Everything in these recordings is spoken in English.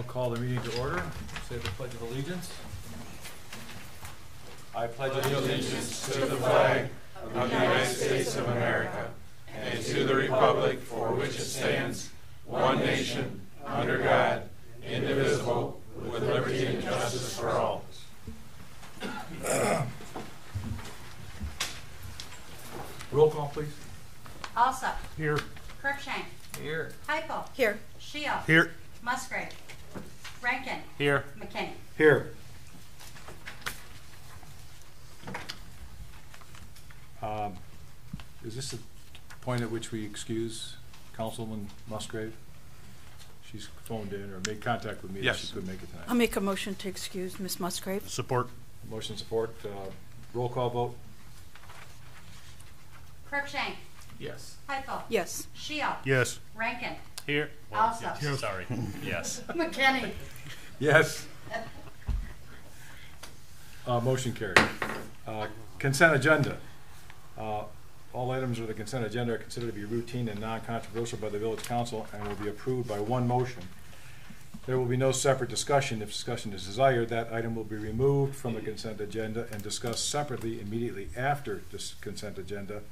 I'll call the meeting to order. Say the Pledge of Allegiance. I pledge allegiance to the flag of the United States of America and to the republic for which it stands, one nation, under God, indivisible, with liberty and justice for all. Roll call, please. Alsop. Here. Cruikshank. Here. Heupel. Here. Shield. Here. Musgrave. Rankin. Here. McKinney. Here. Is this the point at which we excuse Councilwoman Musgrave? She's phoned in or made contact with me that she couldn't make it tonight. I'll make a motion to excuse Ms. Musgrave. Support. Motion support. Roll call vote. Cruikshank. Yes. Heupel. Yes. Shield. Yes. Rankin. Here. Alsop. Sorry. Yes. McKinney. Yes. Motion carried. Consent agenda. All items of the consent agenda are considered to be routine and non-controversial by the Village Council and will be approved by one motion. There will be no separate discussion. If discussion is desired, that item will be removed from the consent agenda and discussed separately immediately after this consent agenda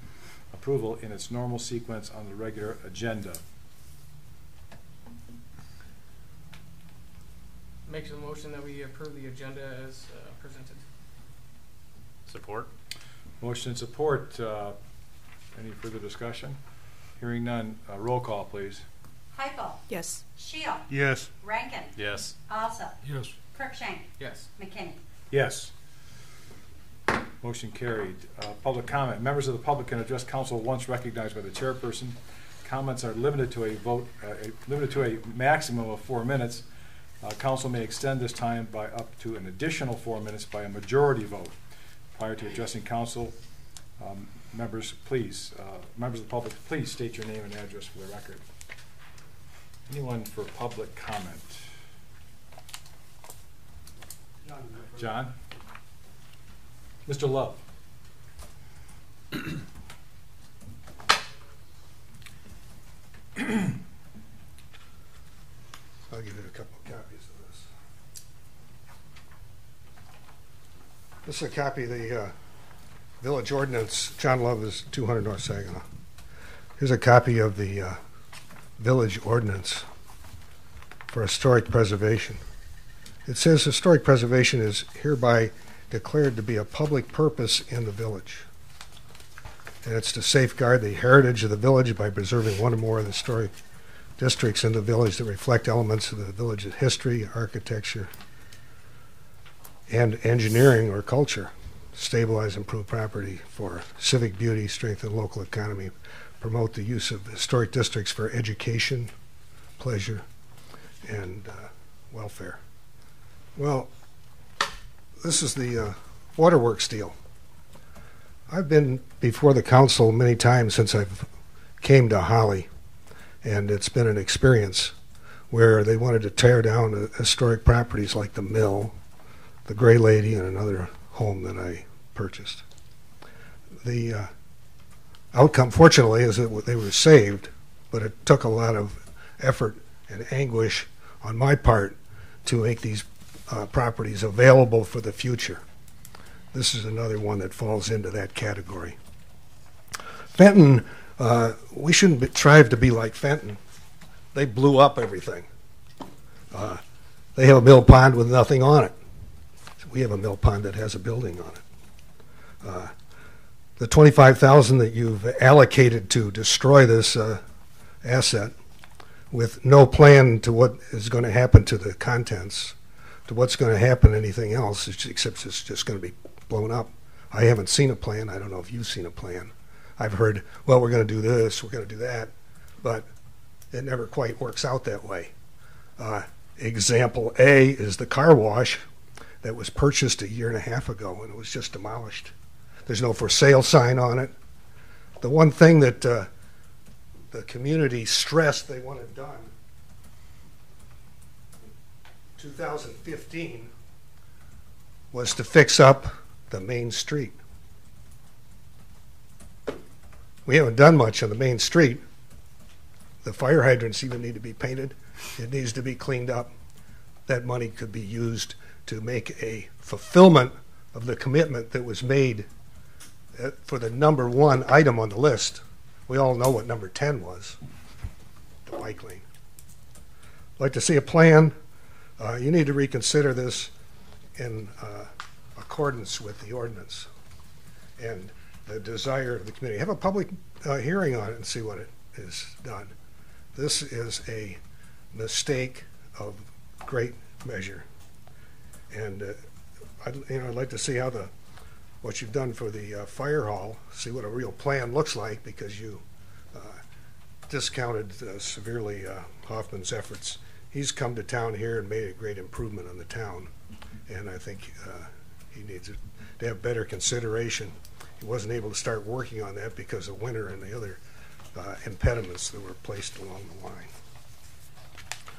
approval in its normal sequence on the regular agenda. Makes a motion that we approve the agenda as presented. Support. Motion and support. Any further discussion? Hearing none. Roll call, please. Heupel. Yes. Shield. Yes. Rankin. Yes. Alsop. Yes. Cruikshank. Yes. McKinney. Yes. Motion carried. Public comment. Members of the public can address council once recognized by the chairperson. Comments are limited to a maximum of 4 minutes. Council may extend this time by up to an additional 4 minutes by a majority vote. Prior to addressing council, members of the public, please state your name and address for the record. Anyone for public comment? John? Mr. Love? I'll give you a couple of copies of this. This is a copy of the Village Ordinance. John Love is 200 North Saginaw. Here's a copy of the Village Ordinance for historic preservation. It says historic preservation is hereby declared to be a public purpose in the village. And it's to safeguard the heritage of the village by preserving one or more of the historic districts in the village that reflect elements of the village's history, architecture, and engineering or culture. Stabilize and improve property for civic beauty, strengthen local economy, promote the use of historic districts for education, pleasure, and welfare. Well, this is the waterworks deal. I've been before the council many times since I've came to Holly, and it's been an experience where they wanted to tear down historic properties like the mill, the Gray Lady, and another home that I purchased. The outcome, fortunately, is that they were saved, but it took a lot of effort and anguish on my part to make these properties available for the future. This is another one that falls into that category. Fenton, we shouldn't strive to be like Fenton. They blew up everything. They have a mill pond with nothing on it. We have a mill pond that has a building on it. The $25,000 that you've allocated to destroy this asset with no plan to what is going to happen to the contents, to what's going to happen to anything else, except it's just going to be blown up. I haven't seen a plan. I don't know if you've seen a plan. I've heard, well, we're going to do this, we're going to do that, but it never quite works out that way. Example A is the car wash that was purchased 1.5 years ago, and it was just demolished. There's no for sale sign on it. The one thing that the community stressed they wanted done in 2015 was to fix up the main street. We haven't done much on the main street. The fire hydrants even need to be painted. It needs to be cleaned up. that money could be used to make a fulfillment of the commitment that was made for the number 1 item on the list. We all know what number 10 was, the bike lane. I'd like to see a plan. You need to reconsider this in accordance with the ordinance and the desire of the community. Have a public hearing on it and see what it is done. This is a mistake of great measure, and I'd like to see how what you've done for the fire hall. See what a real plan looks like, because you discounted severely Hoffman's efforts. He's come to town here and made a great improvement on the town, and I think he needs to have better consideration. He wasn't able to start working on that because of winter and the other impediments that were placed along the line.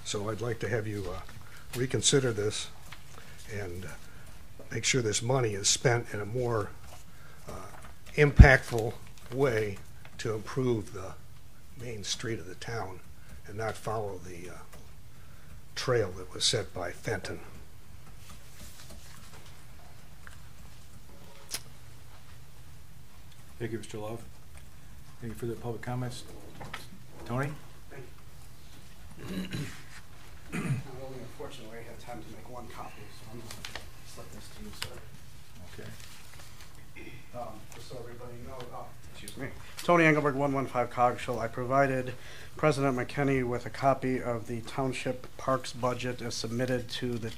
So I'd like to have you reconsider this and make sure this money is spent in a more impactful way to improve the main street of the town and not follow the trail that was set by Fenton. Thank you, Mr. Love. Any further public comments? Tony? Unfortunately, I have time to make 1 copy, so I'm going to slip this to you, sir. Okay. Just so everybody knows, excuse me. Tony Engelberg, 115 Cogshall. I provided President McKinney with a copy of the Township Parks budget as submitted to the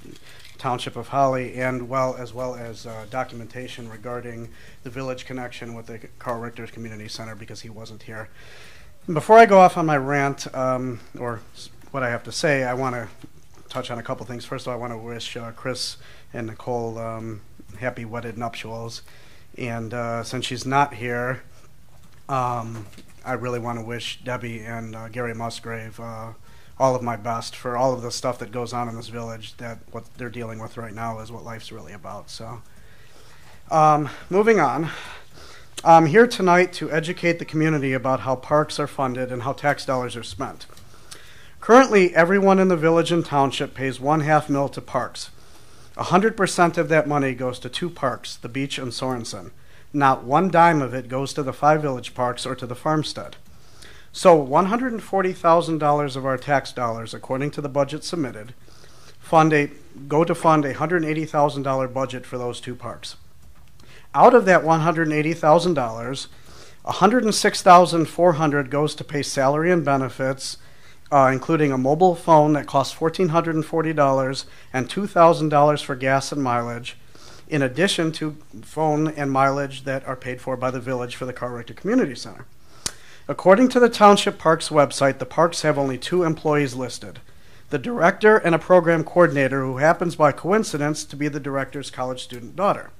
Township of Holly, and as well as documentation regarding the village connection with the Carl Richter's Community Center, because he wasn't here. Before I go off on my rant, or what I have to say, I want to touch on a couple things. First of all, I want to wish Chris and Nicole happy wedded nuptials. And since she's not here, I really want to wish Debbie and Gary Musgrave all of my best for all of the stuff that goes on in this village. That what they're dealing with right now is what life's really about. So, moving on. I'm here tonight to educate the community about how parks are funded and how tax dollars are spent. Currently, everyone in the village and township pays $0.5 million to parks. 100% of that money goes to 2 parks, the Beach and Sorensen. Not 1 dime of it goes to the 5 village parks or to the farmstead. So $140,000 of our tax dollars, according to the budget submitted, go to fund a $180,000 budget for those 2 parks. Out of that $180,000, $106,400 goes to pay salary and benefits, including a mobile phone that costs $1,440 and $2,000 for gas and mileage, in addition to phone and mileage that are paid for by the village for the Carl Richter Community Center. According to the Township Parks website, the parks have only 2 employees listed, the director and a program coordinator who happens by coincidence to be the director's college student daughter.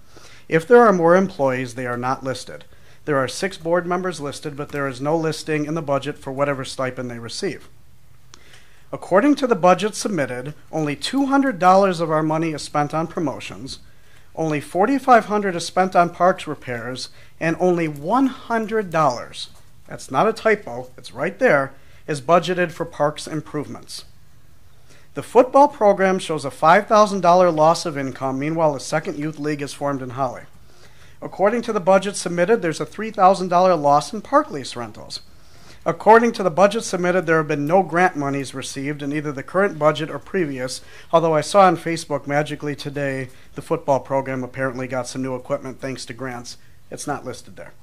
If there are more employees, they are not listed. There are 6 board members listed, but there is no listing in the budget for whatever stipend they receive. According to the budget submitted, only $200 of our money is spent on promotions, only $4,500 is spent on parks repairs, and only $100, that's not a typo, it's right there, is budgeted for parks improvements. The football program shows a $5,000 loss of income. Meanwhile, a second youth league is formed in Holly. According to the budget submitted, there's a $3,000 loss in park lease rentals. According to the budget submitted, there have been no grant monies received in either the current budget or previous, although I saw on Facebook magically today the football program apparently got some new equipment thanks to grants. It's not listed there.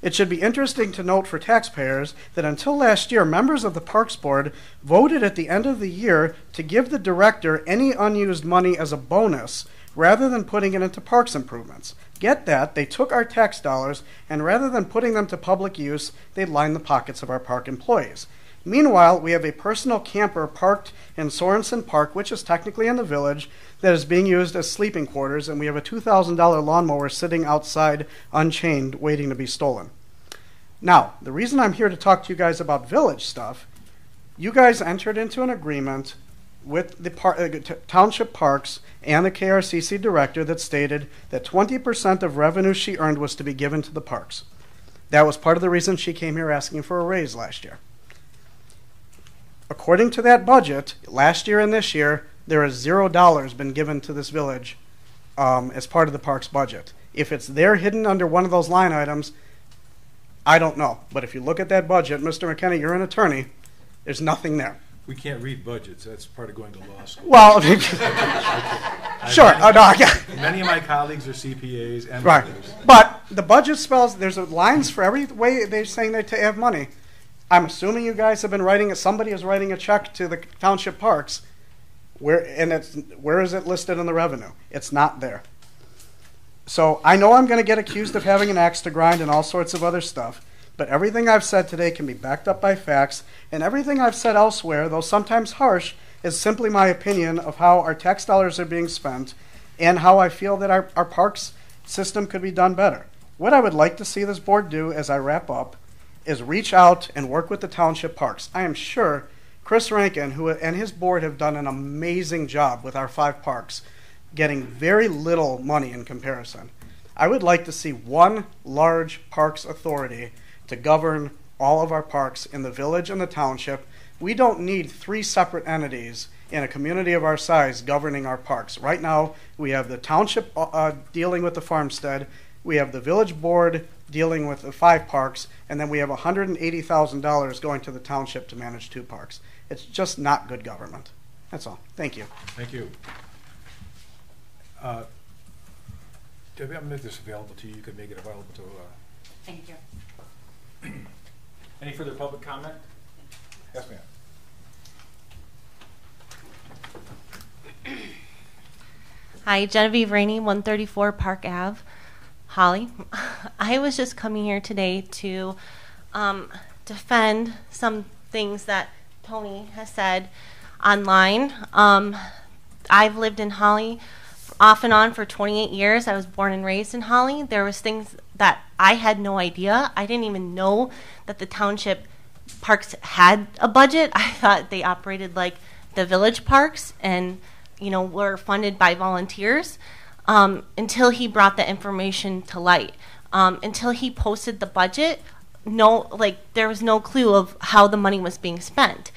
It should be interesting to note for taxpayers that until last year, members of the Parks Board voted at the end of the year to give the director any unused money as a bonus rather than putting it into parks improvements. Get that, they took our tax dollars and rather than putting them to public use, they lined the pockets of our park employees. Meanwhile, we have a personal camper parked in Sorensen Park, which is technically in the village, that is being used as sleeping quarters, and we have a $2,000 lawnmower sitting outside unchained waiting to be stolen. Now, the reason I'm here to talk to you guys about village stuff, you guys entered into an agreement with the Township Parks and the KRCC director that stated that 20% of revenue she earned was to be given to the parks. That was part of the reason she came here asking for a raise last year. According to that budget, last year and this year, there is $0 been given to this village as part of the parks budget. If it's there hidden under one of those line items, I don't know. But if you look at that budget, Mr. McKenna, you're an attorney, there's nothing there. We can't read budgets. That's part of going to law school. Well, sure. Oh, no, I got Many of my colleagues are CPAs and right. others. But the budget spells, there's lines for every way they're saying they have money. I'm assuming you guys have been writing it. Somebody is writing a check to the township parks. Where is it listed in the revenue? It's not there. So I know I'm going to get accused of having an axe to grind and all sorts of other stuff. But everything I've said today can be backed up by facts, and everything I've said elsewhere, though sometimes harsh, is simply my opinion of how our tax dollars are being spent and how I feel that our parks system could be done better. What I would like to see this board do as I wrap up is reach out and work with the township parks. I am sure Chris Rankin and his board have done an amazing job with our 5 parks, getting very little money in comparison. I would like to see one large parks authority to govern all of our parks in the village and the township. We don't need 3 separate entities in a community of our size governing our parks. Right now, we have the township dealing with the farmstead, we have the village board dealing with the 5 parks, and then we have $180,000 going to the township to manage 2 parks. It's just not good government. That's all. Thank you. Thank you. Debbie, I'm going to make this available to you. You can make it available to Thank you. any further public comment? Yes, ma'am. Hi, Genevieve Rainey, 134 Park Ave, Holly. I was just coming here today to defend some things that Tony has said online. I've lived in Holly off and on for 28 years. I was born and raised in Holly. There was things that I had no idea. I didn't even know that the township parks had a budget. I thought they operated like the village parks and, you know, were funded by volunteers until he brought the information to light. Until he posted the budget, there was no clue of how the money was being spent.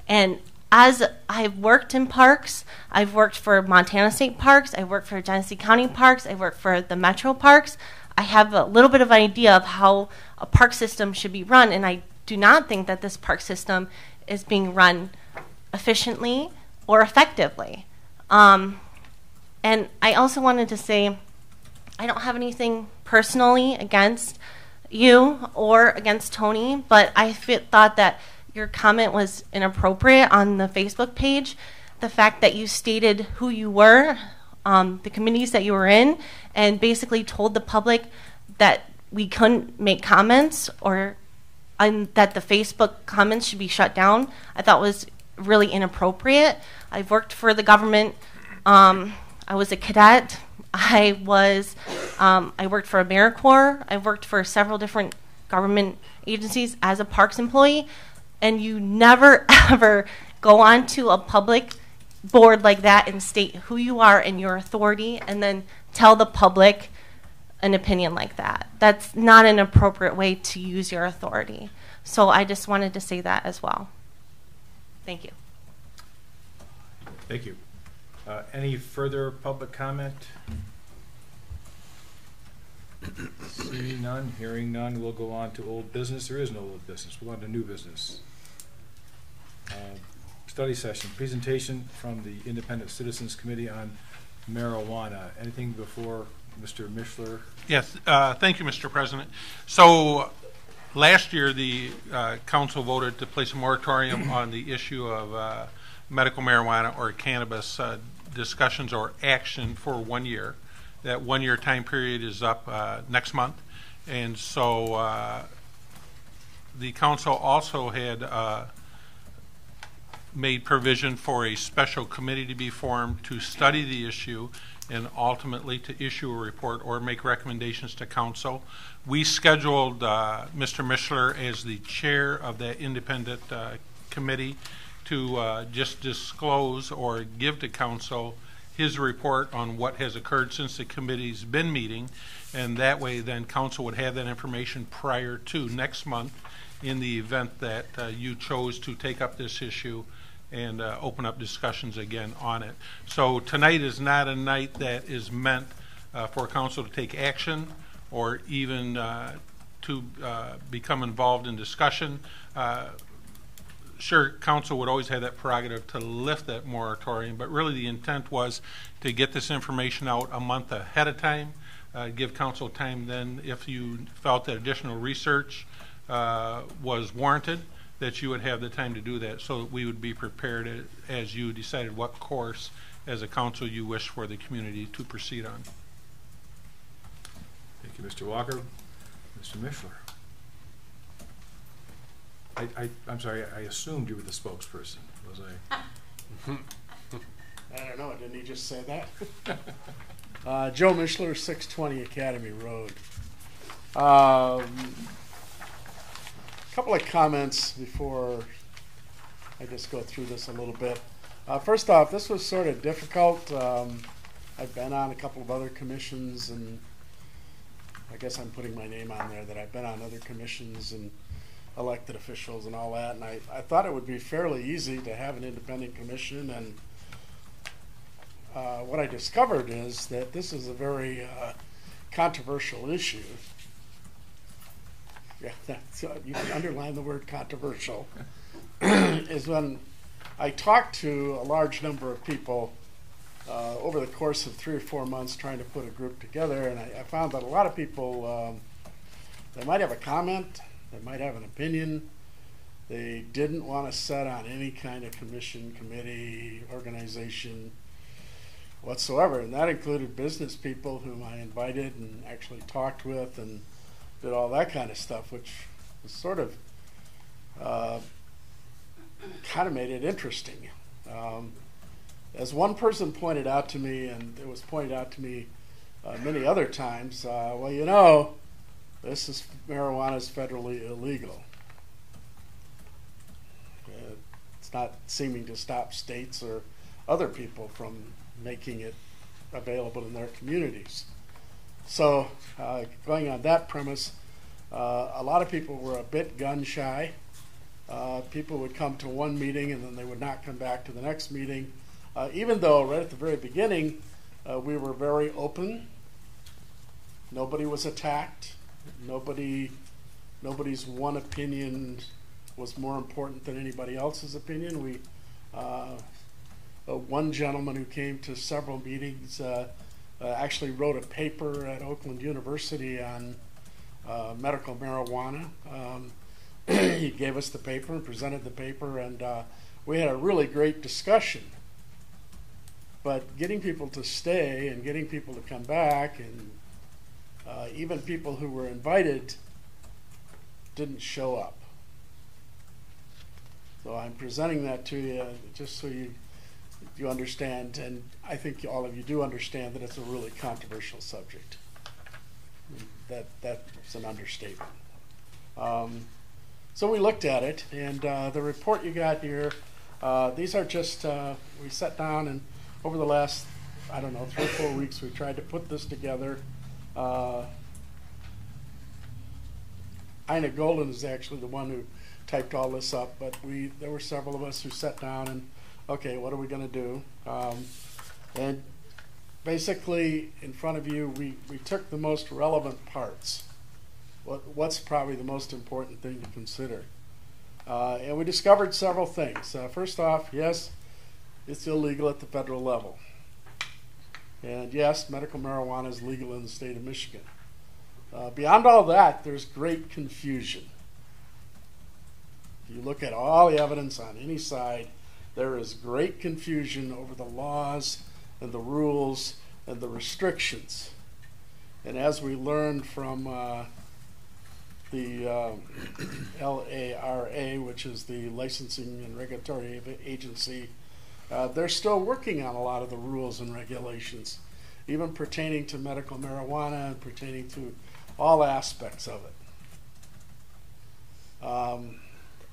And as I've worked in parks, I've worked for Montana State Parks, I worked for Genesee County Parks, I worked for the Metro Parks. I have a little bit of an idea of how a park system should be run, and I do not think that this park system is being run efficiently or effectively. And I also wanted to say, I don't have anything personally against you or against Tony, but I thought that your comment was inappropriate on the Facebook page. The fact that you stated who you were, the committees that you were in, and basically told the public that we couldn't make comments or that the Facebook comments should be shut down, I thought was really inappropriate. I've worked for the government. I was a cadet. I worked for AmeriCorps. I worked for several different government agencies as a parks employee, and you never ever go on to a public board like that and state who you are and your authority and then tell the public an opinion like that. That's not an appropriate way to use your authority. So I just wanted to say that as well. Thank you. Thank you. Any further public comment? Seeing none, hearing none, we'll go on to old business. There is no old business. We'll go on to new business. Study session, presentation from the Independent Citizens Committee on marijuana. Anything before Mr. Mishler? Yes, thank you, Mr. President. So last year, the council voted to place a moratorium on the issue of medical marijuana or cannabis discussions or action for 1 year. That 1 year time period is up next month. And so the council also had made provision for a special committee to be formed to study the issue and ultimately to issue a report or make recommendations to council. We scheduled Mr. Mishler as the chair of that independent committee to just disclose or give to council his report on what has occurred since the committee's been meeting, and that way then council would have that information prior to next month in the event that you chose to take up this issue and open up discussions again on it. So tonight is not a night that is meant for council to take action or even to become involved in discussion. Sure, council would always have that prerogative to lift that moratorium, but really the intent was to get this information out a month ahead of time, give council time then, if you felt that additional research was warranted, that you would have the time to do that, so that we would be prepared as you decided what course as a council you wish for the community to proceed on. Thank you, Mr. Walker. Mr. Mishler. I'm sorry, I assumed you were the spokesperson, was I? I don't know, didn't he just say that? Joe Mishler, 620 Academy Road. Couple of comments before I just go through this a little bit. First off, this was sort of difficult. I've been on a couple of other commissions, and I guess I'm putting my name on there that I've been on other commissions and elected officials and all that, and I thought it would be fairly easy to have an independent commission, and what I discovered is that this is a very controversial issue. Yeah, you can underline the word controversial. Is when I talked to a large number of people over the course of 3 or 4 months trying to put a group together, and I found that a lot of people, they might have a comment, they might have an opinion, they didn't want to set on any kind of commission, committee, organization whatsoever, and that included business people whom I invited and actually talked with and did all that kind of stuff, which was sort of kind of made it interesting. As one person pointed out to me, and it was pointed out to me many other times, well, you know, marijuana is federally illegal. It's not seeming to stop states or other people from making it available in their communities. So going on that premise, a lot of people were a bit gun shy. People would come to one meeting and then they would not come back to the next meeting, even though right at the very beginning we were very open. Nobody was attacked. Nobody's one opinion was more important than anybody else's opinion. One gentleman who came to several meetings actually wrote a paper at Oakland University on medical marijuana. He gave us the paper and presented the paper, and we had a really great discussion. But getting people to stay and getting people to come back, and even people who were invited didn't show up. So I'm presenting that to you just so you understand, and I think all of you do understand that it's a really controversial subject. That's an understatement. So we looked at it, and the report you got here, these are just, we sat down and over the last, I don't know, 3 or 4 weeks we tried to put this together. Ina Golden is actually the one who typed all this up, but there were several of us who sat down and, okay, what are we going to do? And basically, in front of you, we took the most relevant parts. What's probably the most important thing to consider? And we discovered several things. First off, yes, it's illegal at the federal level. And yes, medical marijuana is legal in the state of Michigan. Beyond all that, there's great confusion. If you look at all the evidence on any side, there is great confusion over the laws and the rules and the restrictions. And as we learned from the LARA, which is the Licensing and Regulatory Agency, they're still working on a lot of the rules and regulations, even pertaining to medical marijuana and pertaining to all aspects of it.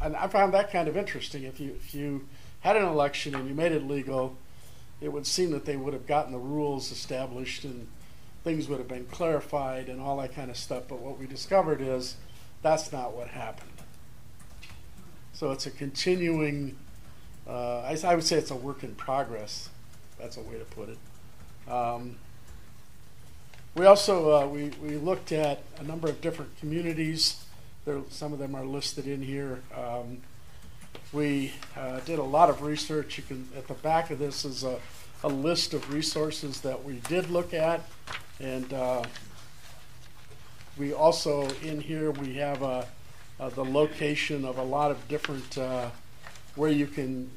And I found that kind of interesting. If you had an election and you made it legal, it would seem that they would have gotten the rules established and things would have been clarified and all that kind of stuff. But what we discovered is that's not what happened. So it's a continuing I would say it's a work in progress. That's a way to put it. We also we looked at a number of different communities. Some of them are listed in here. We did a lot of research. You can, at the back of this is a list of resources that we did look at, and we also in here we have the location of a lot of different where you can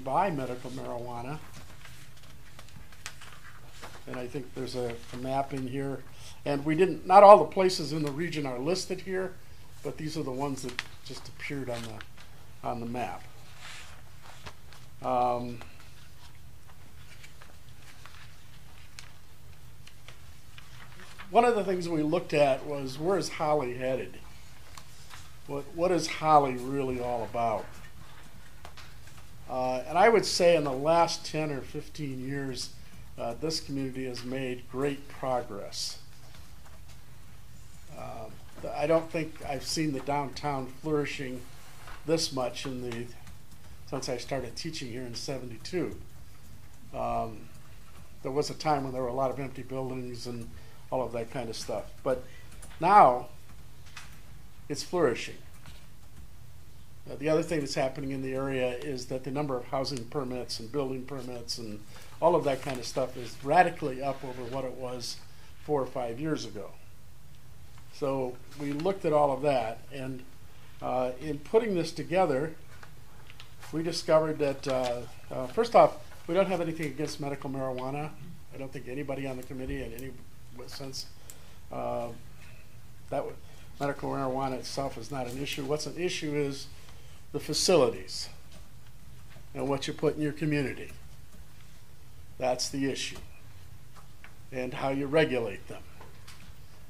buy medical marijuana. And I think there's a map in here, and we didn't. Not all the places in the region are listed here, but these are the ones that just appeared on the map. One of the things we looked at was, where is Holly headed? What is Holly really all about? And I would say in the last 10 or 15 years, this community has made great progress. I don't think I've seen the downtown flourishing this much since I started teaching here in '72. There was a time when there were a lot of empty buildings and all of that kind of stuff. But now it's flourishing. The other thing that's happening in the area is that the number of housing permits and building permits and all of that kind of stuff is radically up over what it was 4 or 5 years ago. So we looked at all of that, and in putting this together, we discovered that, first off, we don't have anything against medical marijuana. I don't think anybody on the committee in any sense that medical marijuana itself is not an issue. What's an issue is the facilities and what you put in your community. That's the issue, and how you regulate them.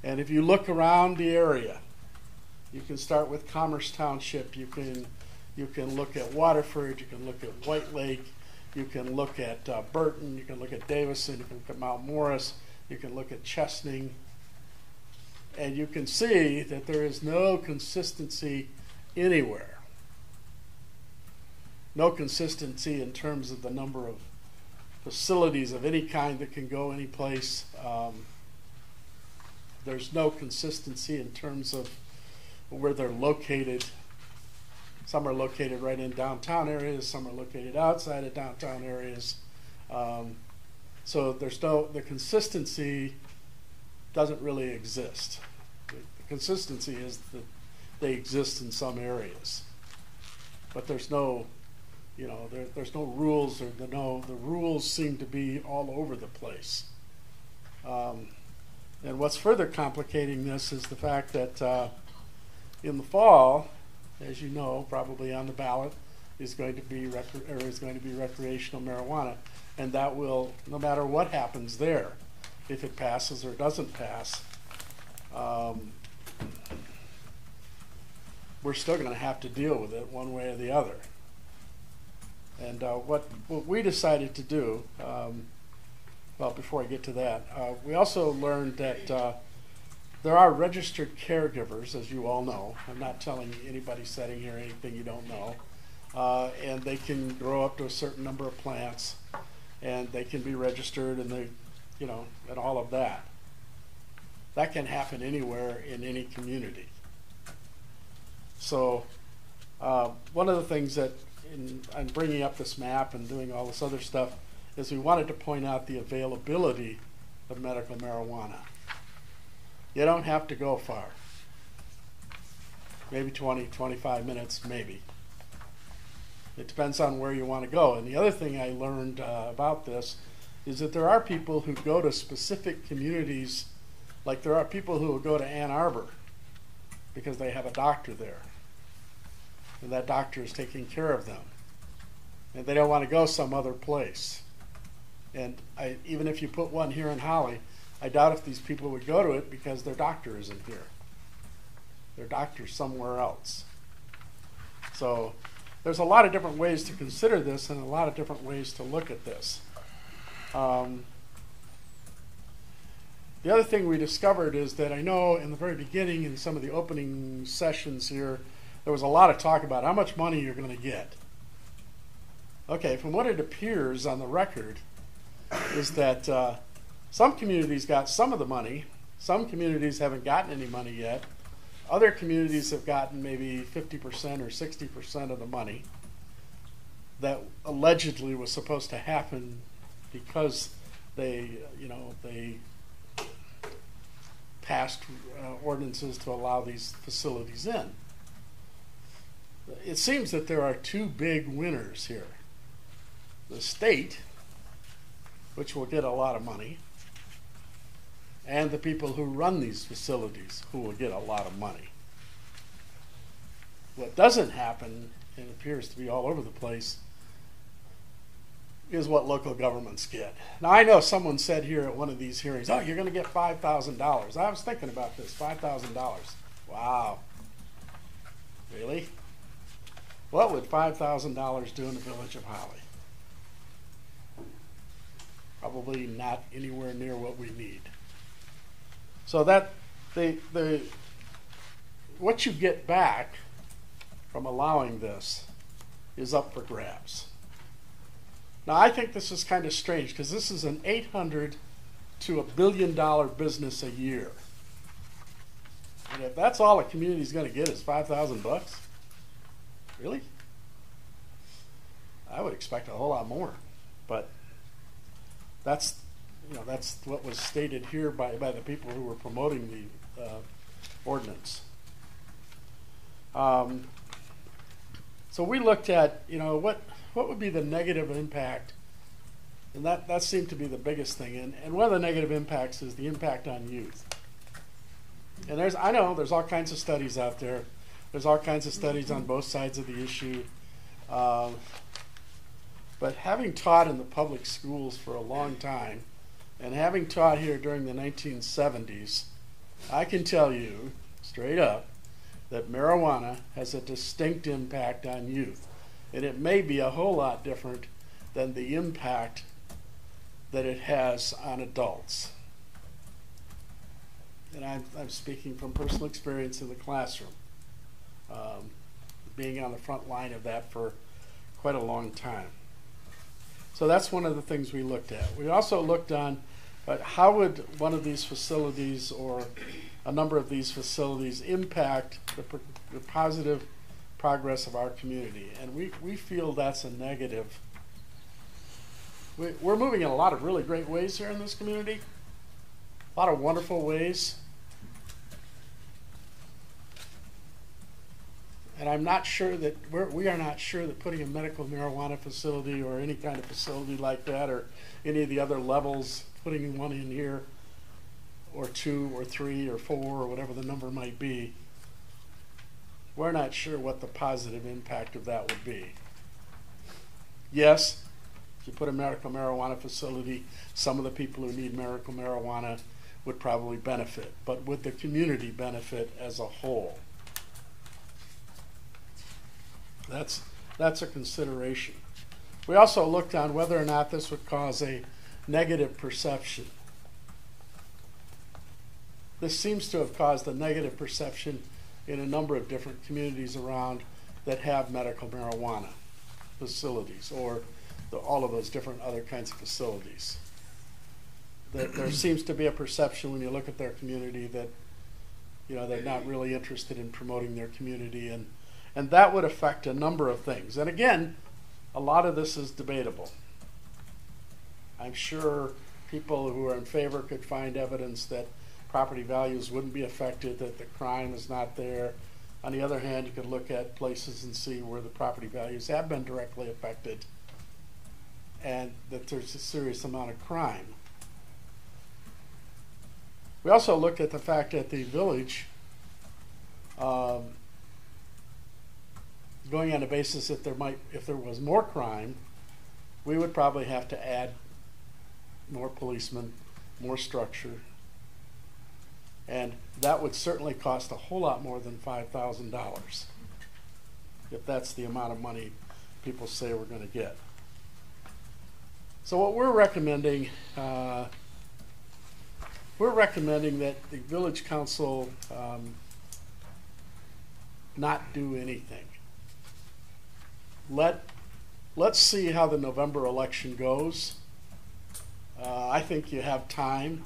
And if you look around the area, you can start with Commerce Township. You can look at Waterford. You can look at White Lake. You can look at Burton. You can look at Davison. You can look at Mount Morris. You can look at Chesaning. And you can see that there is no consistency anywhere. No consistency in terms of the number of facilities of any kind that can go any place. There's no consistency in terms of where they're located. Some are located right in downtown areas. Some are located outside of downtown areas. So the consistency doesn't really exist. The consistency is that they exist in some areas, but there's no, there's no rules, or the rules seem to be all over the place. And what's further complicating this is the fact that in the fall, as you know, probably on the ballot is going to be recreational marijuana, and that will, no matter what happens there, if it passes or doesn't pass, we're still going to have to deal with it one way or the other. And what we decided to do, well, before I get to that, we also learned that there are registered caregivers, as you all know. I'm not telling anybody sitting here anything you don't know. And they can grow up to a certain number of plants, and they can be registered, and they, and all of that. That can happen anywhere in any community. So one of the things that I'm bringing up this map and doing all this other stuff is we wanted to point out the availability of medical marijuana. You don't have to go far. Maybe 20, 25 minutes, maybe. It depends on where you want to go. And the other thing I learned about this is that there are people who go to specific communities, like there are people who will go to Ann Arbor because they have a doctor there, and that doctor is taking care of them, and they don't want to go some other place. And even if you put one here in Holly, I doubt if these people would go to it because their doctor isn't here. Their doctor's somewhere else. So there's a lot of different ways to consider this and a lot of different ways to look at this. The other thing we discovered is that I know in the very beginning, in some of the opening sessions here, there was a lot of talk about how much money you're going to get. Okay, from what it appears on the record is that some communities got some of the money, some communities haven't gotten any money yet, other communities have gotten maybe 50% or 60% of the money that allegedly was supposed to happen because they passed ordinances to allow these facilities in. It seems that there are two big winners here. The state, which will get a lot of money, and the people who run these facilities, who will get a lot of money. What doesn't happen, and appears to be all over the place, is what local governments get. Now, I know someone said here at one of these hearings, oh, you're going to get $5,000. I was thinking about this, $5,000. Wow. Really? What would $5,000 do in the village of Holly? Probably not anywhere near what we need. So that what you get back from allowing this is up for grabs. Now, I think this is kind of strange because this is an $800 to $1 billion business a year. And if that's all a community is going to get is $5,000, really? I would expect a whole lot more. But that's what was stated here by the people who were promoting the ordinance. So we looked at, what would be the negative impact, and that seemed to be the biggest thing. And one of the negative impacts is the impact on youth. And I know there's all kinds of studies out there. There's all kinds of studies on both sides of the issue. But having taught in the public schools for a long time, and having taught here during the 1970s, I can tell you straight up that marijuana has a distinct impact on youth. And it may be a whole lot different than the impact that it has on adults. And I'm speaking from personal experience in the classroom, being on the front line of that for quite a long time. So that's one of the things we looked at. We also looked on how would one of these facilities or a number of these facilities impact the positive progress of our community. And we feel that's a negative. We're moving in a lot of really great ways here in this community, a lot of wonderful ways. And I'm not sure that we are not sure that putting a medical marijuana facility or any kind of facility like that or any of the other levels, putting one in here or 2 or 3 or 4 or whatever the number might be, we're not sure what the positive impact of that would be. Yes, if you put a medical marijuana facility, some of the people who need medical marijuana would probably benefit, but would the community benefit as a whole? That's a consideration. We also looked on whether or not this would cause a negative perception. This seems to have caused a negative perception in a number of different communities around that have medical marijuana facilities or all of those different other kinds of facilities. There seems to be a perception when you look at their community that they're not really interested in promoting their community, and that would affect a number of things. And again, a lot of this is debatable. I'm sure people who are in favor could find evidence that property values wouldn't be affected, that the crime is not there. On the other hand, you could look at places and see where the property values have been directly affected and that there's a serious amount of crime. We also looked at the fact that the village, going on the basis if there was more crime, we would probably have to add more policemen, more structure, and that would certainly cost a whole lot more than $5,000 if that's the amount of money people say we're going to get. So what we're recommending that the village council not do anything. Let let's see how the November election goes. I think you have time.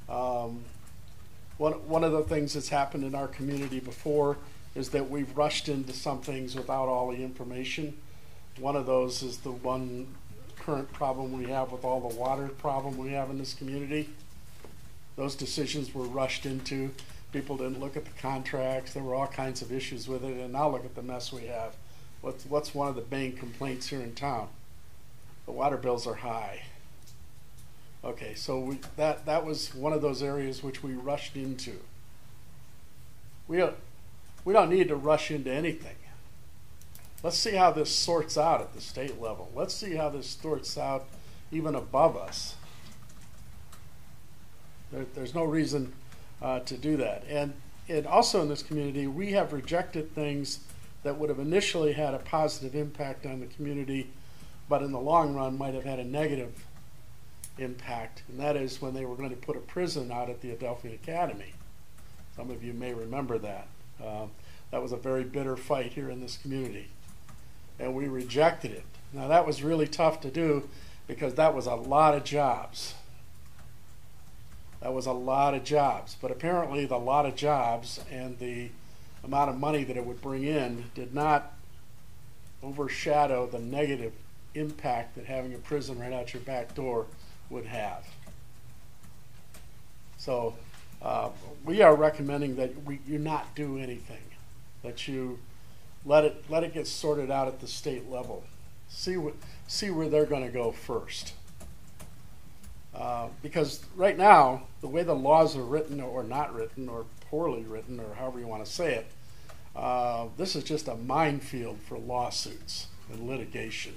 One of the things that's happened in our community before is that we've rushed into some things without all the information. One of those is the one current problem we have with all the water problem we have in this community. Those decisions were rushed into. People didn't look at the contracts. There were all kinds of issues with it, and now look at the mess we have. What's one of the main complaints here in town? The water bills are high. Okay, so that was one of those areas which we rushed into. We don't need to rush into anything. Let's see how this sorts out at the state level. Let's see how this sorts out even above us. There's no reason to do that. And also in this community, we have rejected things that would have initially had a positive impact on the community, but in the long run might have had a negative impact. And that is when they were going to put a prison out at the Adelphia Academy. Some of you may remember that. That was a very bitter fight here in this community. And we rejected it. Now that was really tough to do because that was a lot of jobs. That was a lot of jobs. But apparently the lot of jobs and the amount of money that it would bring in did not overshadow the negative impact that having a prison right out your back door would have. So we are recommending that you not do anything, that you let it get sorted out at the state level. See where they're going to go first. Because right now, the way the laws are written or not written or poorly written or however you want to say it, this is just a minefield for lawsuits and litigation.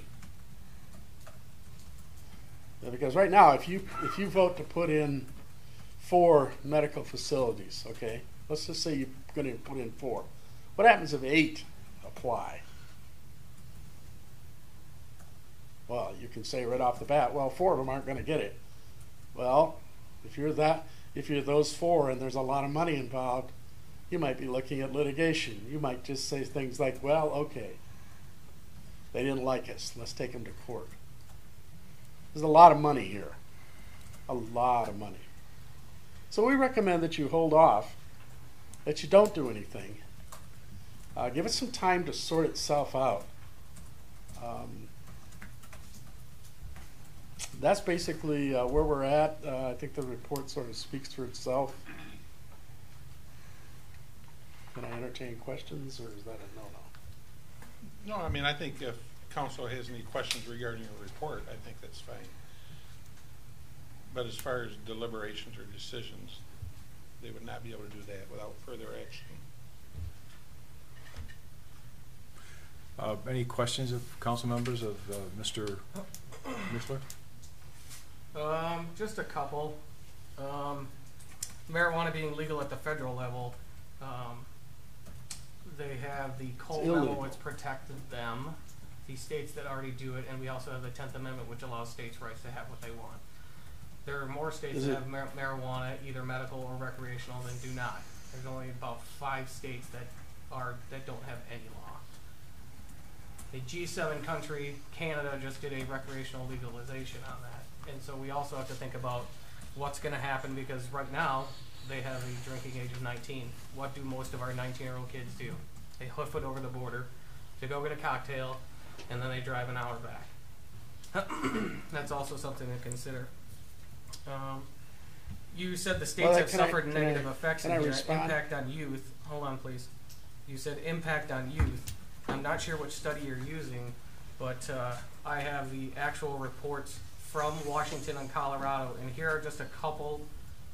Because right now, if you vote to put in 4 medical facilities, okay, let's just say you're going to put in 4. What happens if 8 apply? Well, you can say right off the bat, well, 4 of them aren't going to get it. Well, if you're those 4 and there's a lot of money involved, you might be looking at litigation. You might just say things like, well, okay, they didn't like us. Let's take them to court. There's a lot of money here. A lot of money. So we recommend that you hold off, that you don't do anything. Give it some time to sort itself out. That's basically where we're at. I think the report sort of speaks for itself. Can I entertain questions, or is that a no-no? No, I mean, I think if council has any questions regarding your report, I think that's fine. But as far as deliberations or decisions, they would not be able to do that without further action. Any questions of council members of Mr. Mixler? Just a couple. Marijuana being legal at the federal level, they have the Cole memo which protected them, the states that already do it, and we also have the 10th Amendment which allows states' rights to have what they want. There are more states that have marijuana, either medical or recreational, than do not. There's only about 5 states that don't have any law. A G7 country, Canada, just did a recreational legalization on that. And so we also have to think about what's going to happen, because right now they have a drinking age of 19. What do most of our 19-year-old kids do? They hoof it over the border to go get a cocktail, and then they drive an hour back. That's also something to consider. You said the states have suffered negative effects and impact on youth. Hold on, please. You said impact on youth. I'm not sure which study you're using, but I have the actual reports from Washington and Colorado, and here are just a couple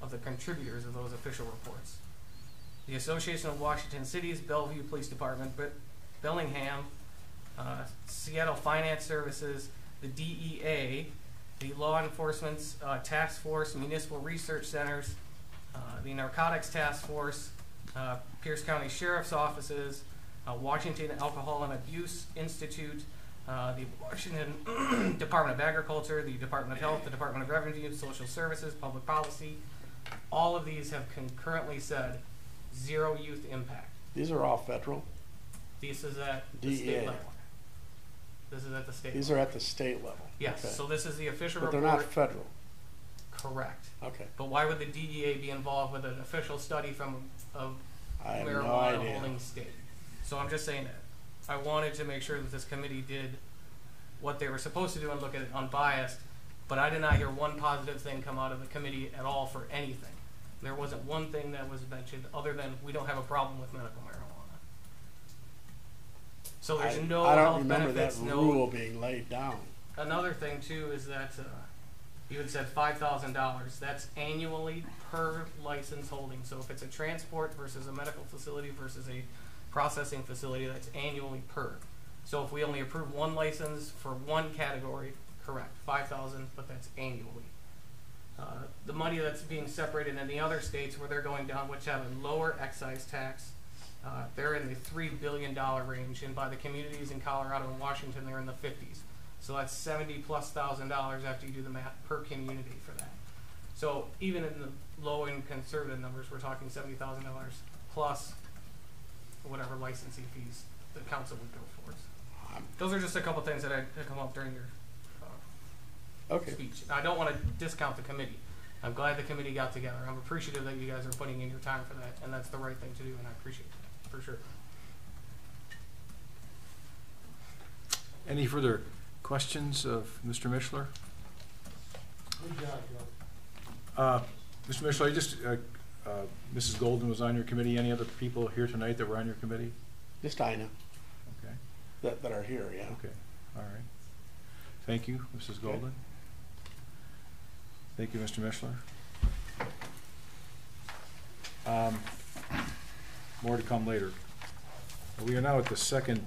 of the contributors of those official reports. The Association of Washington Cities, Bellevue Police Department, Bellingham, Seattle Finance Services, the DEA, the Law Enforcement Task Force, Municipal Research Centers, the Narcotics Task Force, Pierce County Sheriff's Offices, Washington Alcohol and Abuse Institute, the Washington Department of Agriculture, the Department of Health, the Department of Revenue, Social Services, Public Policy. All of these have concurrently said 0 youth impact. These are all federal? This is at the state level. This is at the state These level. are at the state level. Yes, Okay. so this is the official But they're report. not federal. Correct. Okay. But why would the DEA be involved with an official study from a I have no marijuana idea. holding state? So I'm just saying that. I wanted to make sure that this committee did what they were supposed to do and look at it unbiased, but I did not hear one positive thing come out of the committee at all for anything. There wasn't one thing that was mentioned other than we don't have a problem with medical marijuana. So there's no I don't health remember benefits, that no. rule being laid down. Another thing too is that you had said $5,000. That's annually per license holding. So if it's a transport versus a medical facility versus a processing facility, that's annually per. So if we only approve one license for one category, correct, 5,000, but that's annually. The money that's being separated in the other states where they're going down, which have a lower excise tax, they're in the $3 billion range, and by the communities in Colorado and Washington, they're in the 50s. So that's $70+ thousand after you do the math per community for that. So even in the low and conservative numbers, we're talking $70,000 plus whatever licensing fees the council would go for. Those are just a couple things that had come up during your Okay. speech. I don't want to discount the committee. I'm glad the committee got together. I'm appreciative that you guys are putting in your time for that, and that's the right thing to do, and I appreciate that for sure. Any further questions of Mr. Mishler? Mr. Mishler, you just, Mrs. Golden was on your committee. Any other people here tonight that were on your committee? Just Ina. Okay. That are here, yeah. Okay. All right. Thank you, Mrs. Golden. Thank you, Mr. Mishler. More to come later. We are now at the second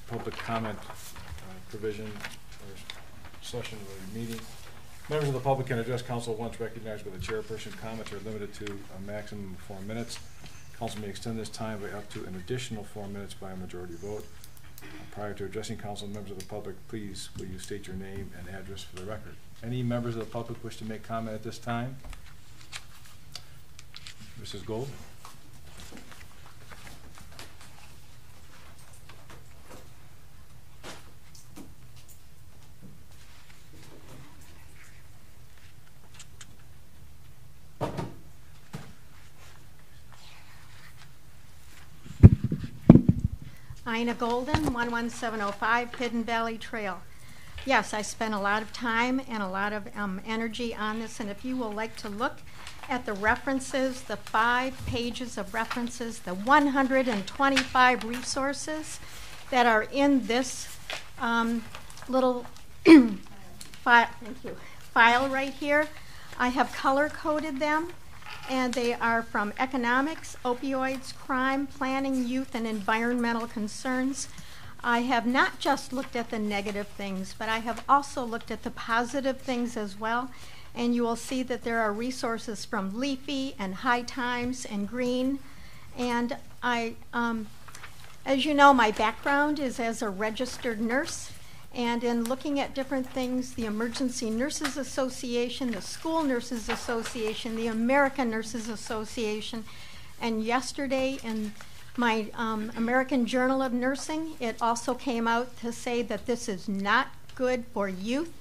public comment provision or session of the meeting. Members of the public can address council once recognized by the chairperson. Comments are limited to a maximum of 4 minutes. Council may extend this time by up to an additional 4 minutes by a majority vote. Prior to addressing council, members of the public, please will you state your name and address for the record. Any members of the public wish to make comment at this time? Mrs. Gold? Ina Golden, 11705 Hidden Valley Trail. Yes, I spent a lot of time and a lot of energy on this, and if you will like to look at the references, the 5 pages of references, the 125 resources that are in this little file right here, I have color-coded them. And they are from economics, opioids, crime, planning, youth, and environmental concerns. I have not just looked at the negative things, but I have also looked at the positive things as well. And you will see that there are resources from Leafy and High Times and Green. And as you know, my background is as a registered nurse. And in looking at different things, the Emergency Nurses Association, the School Nurses Association, the American Nurses Association, and yesterday in my American Journal of Nursing, it also came out to say that this is not good for youth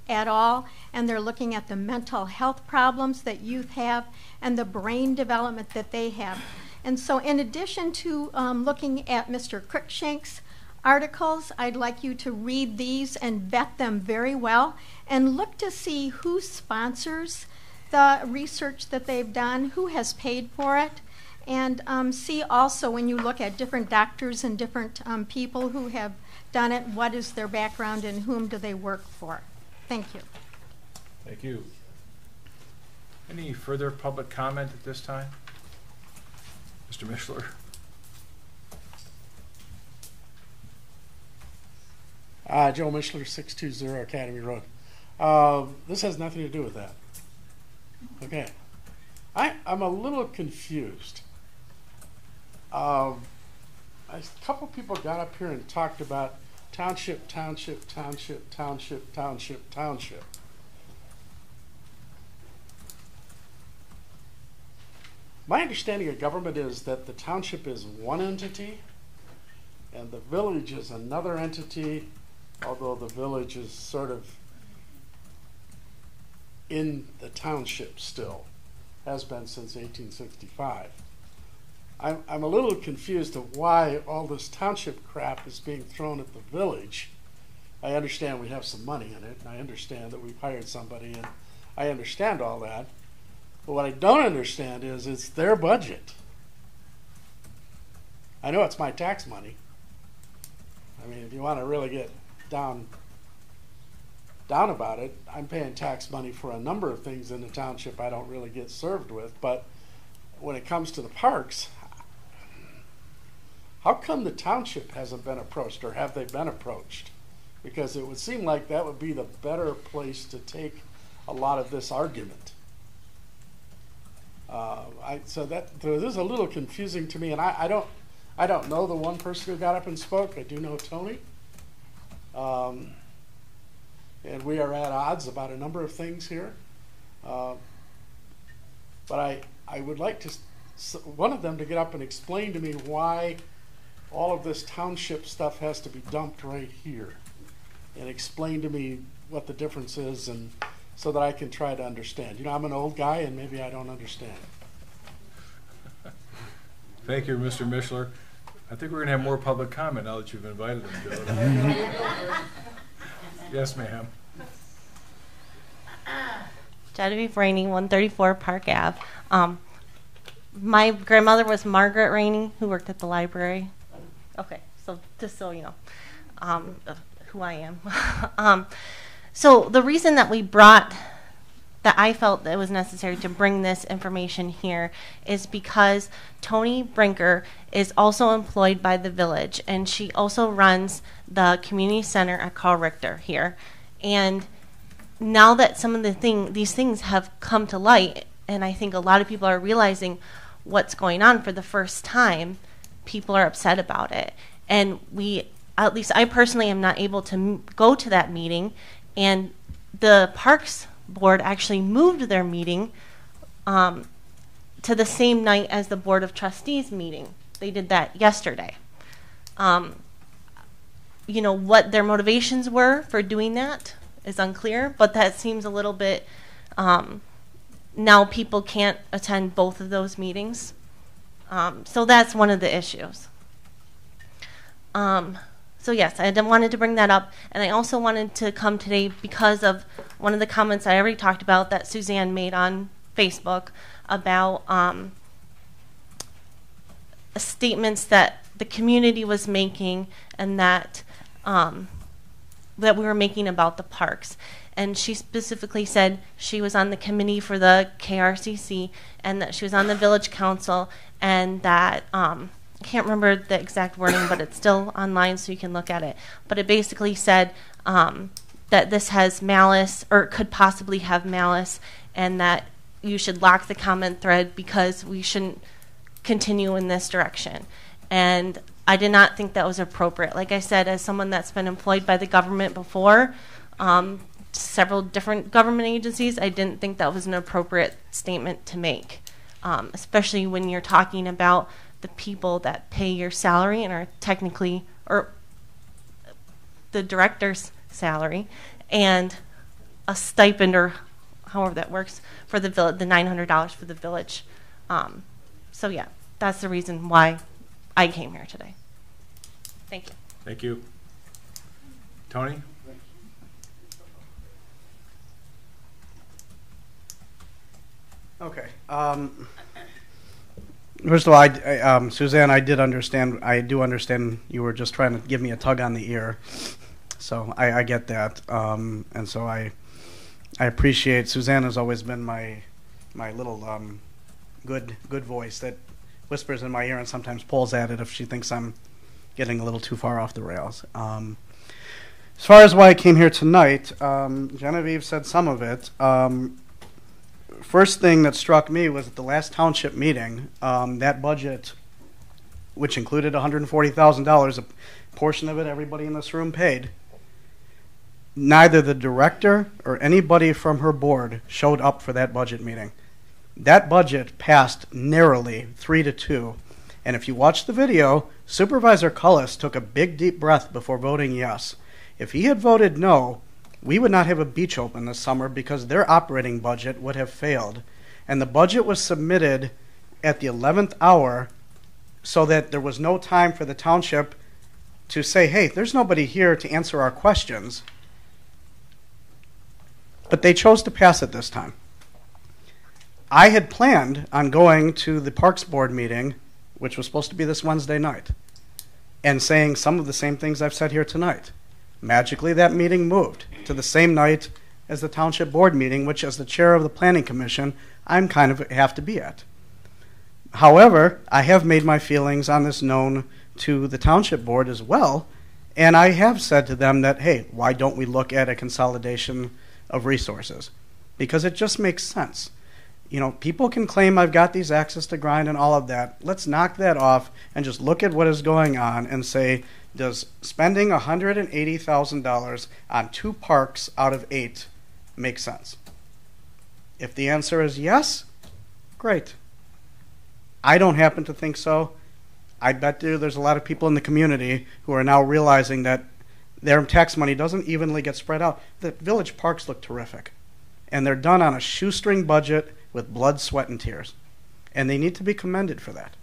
at all, and they're looking at the mental health problems that youth have and the brain development that they have. And so in addition to looking at Mr. Cruikshank's articles, I'd like you to read these and vet them very well and look to see who sponsors the research that they've done, who has paid for it, and see also when you look at different doctors and different people who have done it, what is their background and whom do they work for. Thank you. Thank you. Any further public comment at this time? Mr. Mishler? Joe Mishler, 620 Academy Road. This has nothing to do with that. Okay. I'm a little confused. A couple people got up here and talked about township, township, township, township, township, township. My understanding of government is that the township is one entity and the village is another entity, although the village is sort of in the township still, has been since 1865. I'm a little confused of why all this township crap is being thrown at the village. I understand we have some money in it, and I understand that we've hired somebody, and I understand all that. But what I don't understand is it's their budget. I know it's my tax money. I mean, if you want to really get down about it, I'm paying tax money for a number of things in the township I don't really get served with. But when it comes to the parks, how come the township hasn't been approached, or have they been approached? Because it would seem like that would be the better place to take a lot of this argument. So this is a little confusing to me, and I don't know the one person who got up and spoke. I do know Tony. And we are at odds about a number of things here. But I would like one of them to get up and explain to me why all of this township stuff has to be dumped right here, and explain to me what the difference is, and so that I can try to understand. You know, I'm an old guy, and maybe I don't understand. Thank you, Mr. Mishler. I think we're going to have more public comment now that you've invited them, Joe. Yes, ma'am. Genevieve Rainey, 134 Park Ave. My grandmother was Margaret Rainey, who worked at the library. Okay, so just so you know who I am. So the reason that I felt that it was necessary to bring this information here is because Tony Brinker is also employed by the village, and she also runs the community center at Carl Richter here. And now that some of these things have come to light, and I think a lot of people are realizing what's going on for the first time, people are upset about it. And at least I personally am not able to go to that meeting, and the Parks Board actually moved their meeting to the same night as the Board of Trustees meeting. They did that yesterday. You know, what their motivations were for doing that is unclear, but that seems a little bit, now people can't attend both of those meetings. So that's one of the issues. So yes, I wanted to bring that up, and I also wanted to come today because of one of the comments I already talked about that Suzanne made on Facebook about statements that the community was making, and that that we were making about the parks. And she specifically said she was on the committee for the KRCC, and that she was on the village council, and that I can't remember the exact wording, but it's still online so you can look at it. But it basically said that this has malice, or could possibly have malice, and that you should lock the comment thread because we shouldn't continue in this direction. And I did not think that was appropriate. Like I said, as someone that's been employed by the government before, several different government agencies, I didn't think that was an appropriate statement to make, especially when you're talking about the people that pay your salary and are technically, or the director's salary, and a stipend, or however that works, for the village, the $900 for the village. So yeah, that's the reason why I came here today. Thank you. Thank you. Tony? Okay. First of all, Suzanne, I do understand you were just trying to give me a tug on the ear. So I get that. And so I appreciate, Suzanne has always been my little good voice that whispers in my ear and sometimes pulls at it if she thinks I'm getting a little too far off the rails. As far as why I came here tonight, Genevieve said some of it. First thing that struck me was at the last township meeting, that budget, which included $140,000, a portion of it everybody in this room paid, neither the director or anybody from her board showed up for that budget meeting. That budget passed narrowly, 3-2. And if you watch the video, Supervisor Cullis took a big, deep breath before voting yes. If he had voted no, we would not have a beach open this summer because their operating budget would have failed. And the budget was submitted at the 11th hour so that there was no time for the township to say, hey, there's nobody here to answer our questions. But they chose to pass it this time. I had planned on going to the Parks Board meeting, which was supposed to be this Wednesday night, and saying some of the same things I've said here tonight. Magically, that meeting moved to the same night as the Township Board meeting, which, as the chair of the Planning Commission, I'm kind of have to be at. However, I have made my feelings on this known to the Township Board as well, and I have said to them that, hey, why don't we look at a consolidation of resources? Because it just makes sense. You know, people can claim I've got these axes to grind and all of that. Let's knock that off and just look at what is going on and say, does spending $180,000 on 2 parks out of 8 make sense? If the answer is yes, great. I don't happen to think so. I bet there's a lot of people in the community who are now realizing that their tax money doesn't evenly get spread out. The village parks look terrific. And they're done on a shoestring budget with blood, sweat, and tears. And they need to be commended for that.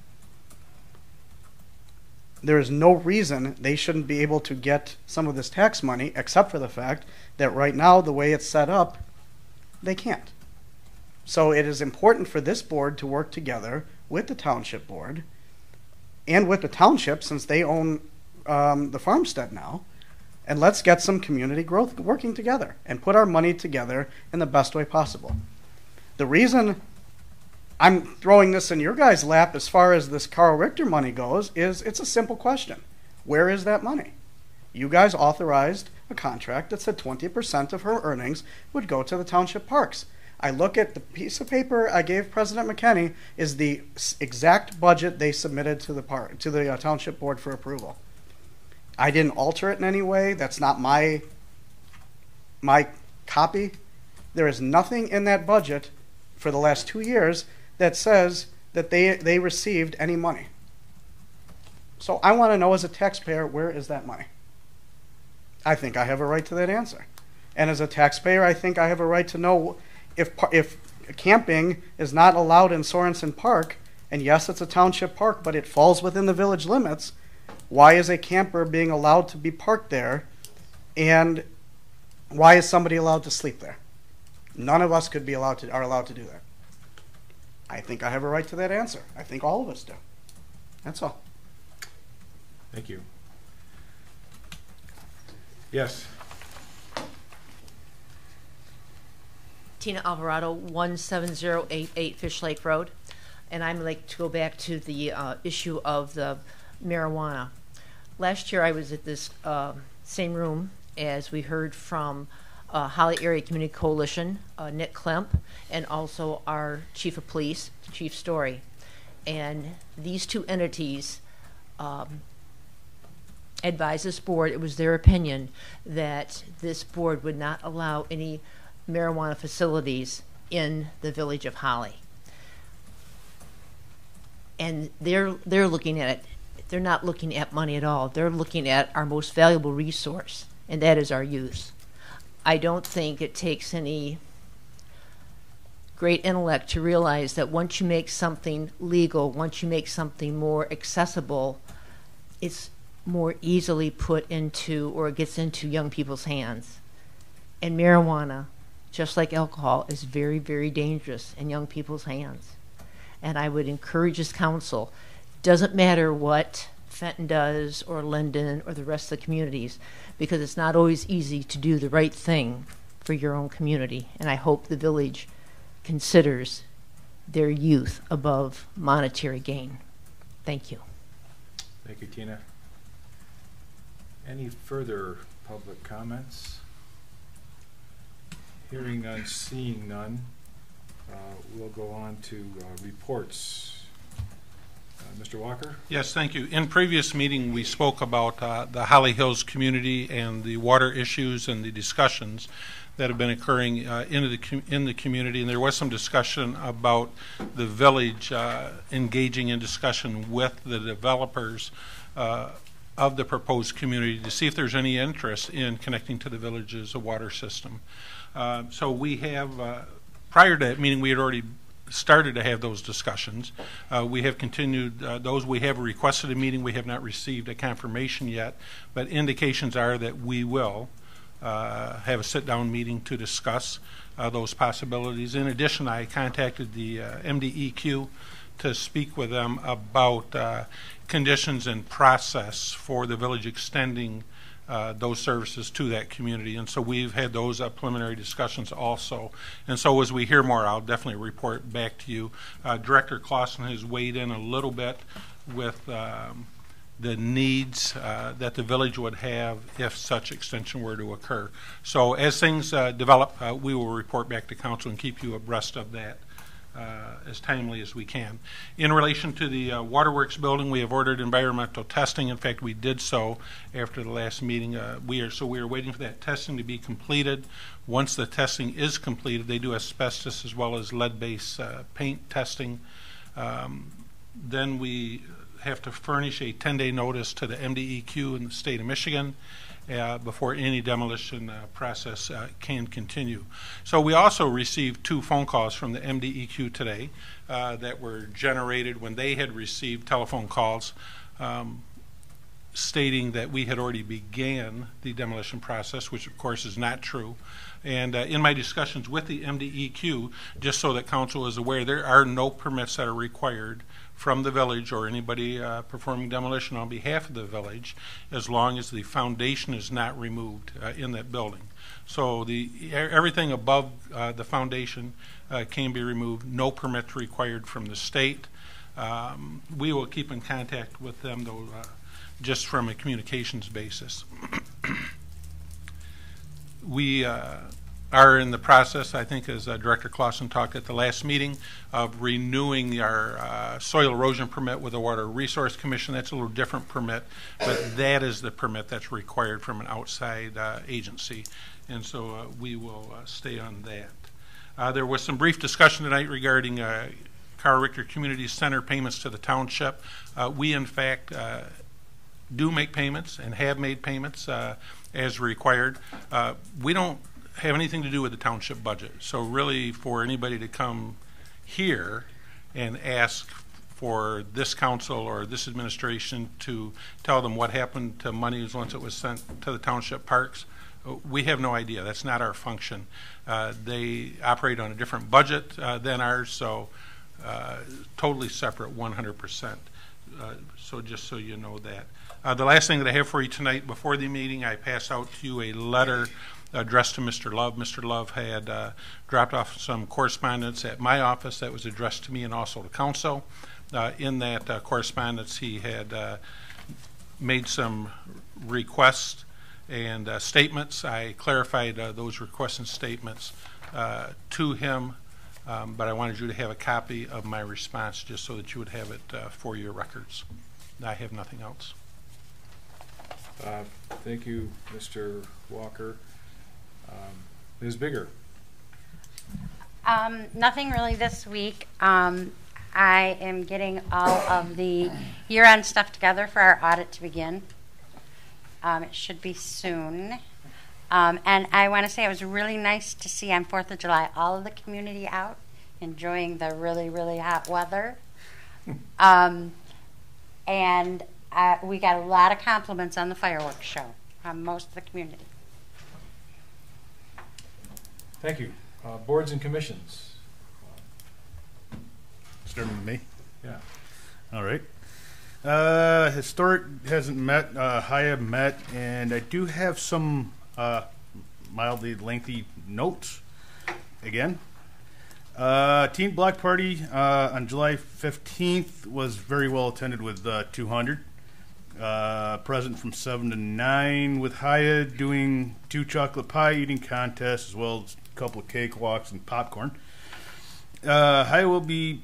There is no reason they shouldn't be able to get some of this tax money, except for the fact that right now, the way it's set up, they can't. So it is important for this board to work together with the Township Board and with the township, since they own the farmstead now, and let's get some community growth working together and put our money together in the best way possible. The reason I'm throwing this in your guys' lap as far as this Carl Richter money goes is it's a simple question. Where is that money? You guys authorized a contract that said 20% of her earnings would go to the township parks. I look at the piece of paper I gave President McKinney is the exact budget they submitted to the township board for approval. I didn't alter it in any way. That's not my copy. There is nothing in that budget for the last 2 years that says that they received any money. So I want to know as a taxpayer, where is that money? I think I have a right to that answer. And as a taxpayer, I think I have a right to know if camping is not allowed in Sorensen Park, and yes, it's a township park, but it falls within the village limits, why is a camper being allowed to be parked there, and why is somebody allowed to sleep there? None of us are allowed to do that. I think I have a right to that answer. I think all of us do. That's all. Thank you. Yes. Tina Alvarado, 17088 Fish Lake Road. And I'd like to go back to the issue of the marijuana. Last year I was at this same room as we heard from Holly Area Community Coalition, Nick Klemp, and also our Chief of Police, Chief Story. And these two entities advised this board, it was their opinion, that this board would not allow any marijuana facilities in the village of Holly. And they're looking at it, they're not looking at money at all. They're looking at our most valuable resource, and that is our youth. I don't think it takes any great intellect to realize that once you make something legal, once you make something more accessible, it's more easily put into or gets into young people's hands. And marijuana, just like alcohol, is very, very dangerous in young people's hands. And I would encourage this council, doesn't matter what Fenton does or Linden or the rest of the communities, because it's not always easy to do the right thing for your own community. And I hope the village considers their youth above monetary gain. Thank you. Thank you, Tina. Any further public comments? Hearing none, seeing none, we'll go on to reports. Mr. Walker? Yes, thank you. In previous meeting, we spoke about the Holly Hills community and the water issues and the discussions that have been occurring in the community, and there was some discussion about the village engaging in discussion with the developers of the proposed community to see if there's any interest in connecting to the village's water system. So we have, prior to that meeting, we had already started to have those discussions. We have continued those. We have requested a meeting. We have not received a confirmation yet, but indications are that we will have a sit-down meeting to discuss those possibilities. In addition, I contacted the MDEQ to speak with them about conditions and process for the village extending those services to that community. And so we've had those preliminary discussions also. And so as we hear more, I'll definitely report back to you. Director Clausen has weighed in a little bit with the needs that the village would have if such extension were to occur. So as things develop, we will report back to council and keep you abreast of that as timely as we can. In relation to the Waterworks building, we have ordered environmental testing. In fact, we did so after the last meeting. We are waiting for that testing to be completed. Once the testing is completed, they do asbestos as well as lead-based paint testing. Then we have to furnish a 10-day notice to the MDEQ in the state of Michigan before any demolition process can continue. So we also received 2 phone calls from the MDEQ today that were generated when they had received telephone calls stating that we had already began the demolition process, which of course is not true. And in my discussions with the MDEQ, just so that council is aware, there are no permits that are required from the village or anybody performing demolition on behalf of the village, as long as the foundation is not removed in that building. So everything above the foundation can be removed. No permits required from the state. We will keep in contact with them, though, just from a communications basis. We are in the process, I think, as Director Clausen talked at the last meeting, of renewing our soil erosion permit with the Water Resource Commission. That's a little different permit, but that is the permit that's required from an outside agency, and so we will stay on that. There was some brief discussion tonight regarding Carl Richter Community Center payments to the township. We, in fact, do make payments and have made payments as required. We don't have anything to do with the township budget. So really, for anybody to come here and ask for this council or this administration to tell them what happened to money once it was sent to the township parks, we have no idea. That's not our function. They operate on a different budget than ours, so totally separate 100%. So just so you know that. The last thing that I have for you tonight, before the meeting, I passed out to you a letter addressed to Mr. Love. Mr. Love had dropped off some correspondence at my office that was addressed to me and also to council. In that correspondence, he had made some requests and statements. I clarified those requests and statements to him, but I wanted you to have a copy of my response just so that you would have it for your records. I have nothing else. Thank you, Mr. Walker. Ms. Bigger. Nothing really this week. I am getting all of the year-end stuff together for our audit to begin. It should be soon. And I want to say it was really nice to see on 4th of July all of the community out enjoying the really, really hot weather. And we got a lot of compliments on the fireworks show from most of the community. Thank you. Boards and commissions. Starting with me? Yeah. All right. Historic hasn't met. Haya met, and I do have some mildly lengthy notes. Again, Teen Block Party on July 15th was very well attended with 200. Present from 7 to 9 with Haya doing 2 chocolate pie eating contests as well as a couple of cakewalks and popcorn. Haya will be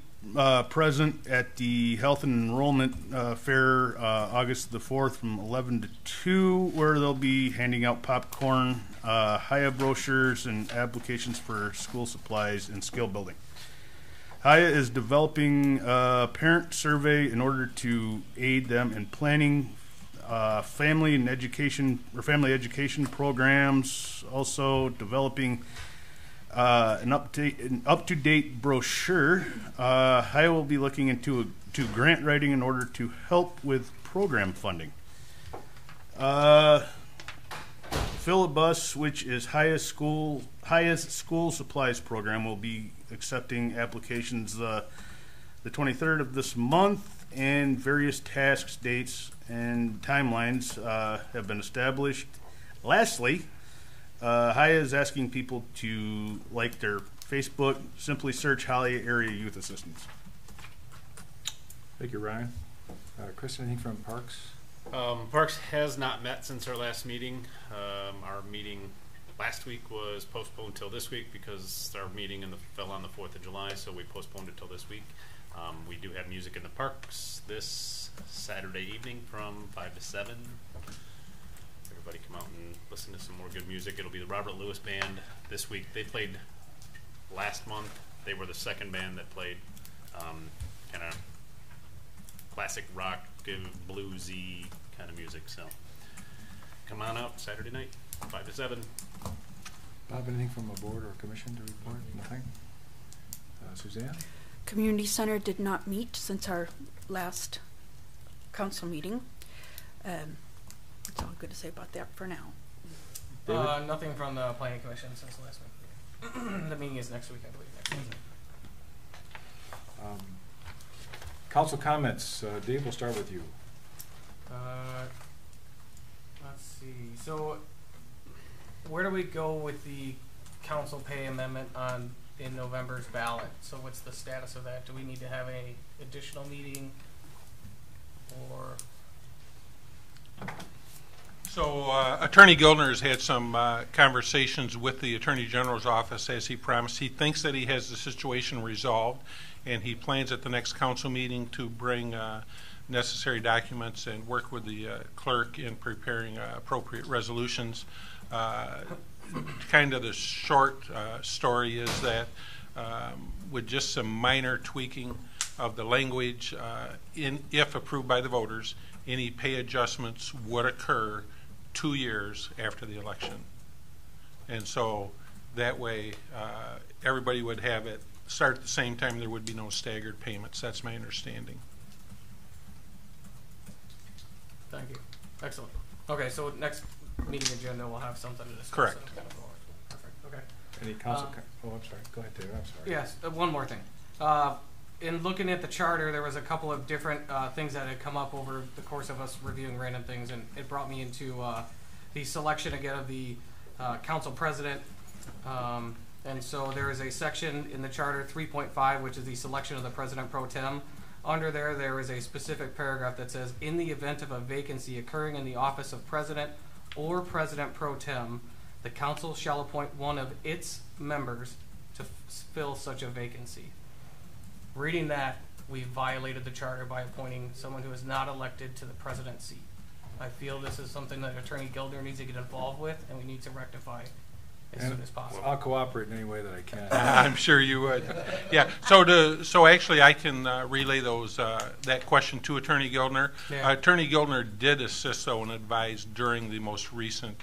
present at the Health and Enrollment Fair August the 4th from 11 to 2, where they'll be handing out popcorn, Haya brochures, and applications for school supplies and skill building. Haya is developing a parent survey in order to aid them in planning family and education or family education programs. Also developing an up-to-date brochure. I will be looking into grant writing in order to help with program funding. Philibus, which is highest school supplies program, will be accepting applications the 23rd of this month, and various tasks, dates, and timelines have been established. Lastly, Haya is asking people to like their Facebook, simply search Holly Area Youth Assistance. Thank you, Ryan. Chris, anything from Parks? Parks has not met since our last meeting. Our meeting last week was postponed till this week because our meeting fell on the 4th of July, so we postponed it till this week. We do have music in the Parks this Saturday evening from 5 to 7. Everybody come out and listen to some more good music. It'll be the Robert Lewis Band this week. They played last month. They were the second band that played kind of classic rock, bluesy kind of music. So come on out Saturday night, 5 to 7. Bob, anything from a board or commission to report? Nothing? Suzanne? Community Center did not meet since our last council meeting. That's all I'm going to say about that for now. Nothing from the Planning Commission since the last week. The meeting is next week, I believe. Next week. Council comments. Dave, we'll start with you. Let's see. So, where do we go with the council pay amendment in November's ballot? So, what's the status of that? Do we need to have a additional meeting, or? So Attorney Gildner has had some conversations with the Attorney General's office, as he promised. He thinks that he has the situation resolved, and he plans at the next council meeting to bring necessary documents and work with the clerk in preparing appropriate resolutions. Kind of the short story is that with just some minor tweaking of the language, if approved by the voters, any pay adjustments would occur 2 years after the election. And so that way everybody would have it start at the same time. There would be no staggered payments. That's my understanding. Thank you. Excellent. Okay, so next meeting agenda we'll have something to discuss. Correct. Perfect. Okay. Any council? Oh, I'm sorry. Go ahead, Dave. I'm sorry. Yes. One more thing. In looking at the charter, there was a couple of different things that had come up over the course of us reviewing random things, and it brought me into the selection again of the council president. And so there is a section in the charter 3.5, which is the selection of the president pro tem. Under there is a specific paragraph that says, in the event of a vacancy occurring in the office of president or president pro tem, the council shall appoint one of its members to fill such a vacancy. Reading that, we violated the charter by appointing someone who is not elected to the president's seat. I feel this is something that Attorney Gildner needs to get involved with, and we need to rectify as soon as possible. I'll cooperate in any way that I can. I'm sure you would. Yeah. So actually, I can relay that question to Attorney Gildner. Yeah. Attorney Gildner did assist, though, and advise during the most recent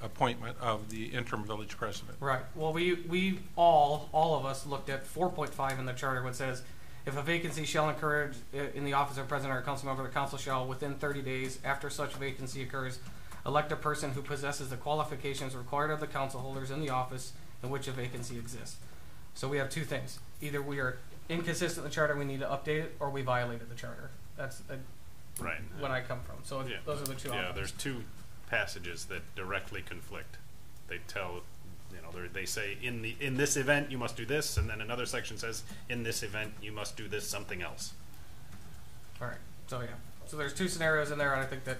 appointment of the interim village president. Right. Well, we all of us looked at 4.5 in the charter, which says, if a vacancy shall occur in the office of president or a council member, the council shall, within 30 days after such vacancy occurs, elect a person who possesses the qualifications required of the council holders in the office in which a vacancy exists. So we have two things. Either we are inconsistent with the charter, we need to update it, or we violated the charter. That's right when I come from. So yeah. Those are the two options. Yeah, there's two passages that directly conflict. They tell, they say in this event you must do this, and then another section says in this event you must do this something else. All right. So yeah. So there's two scenarios in there, and I think that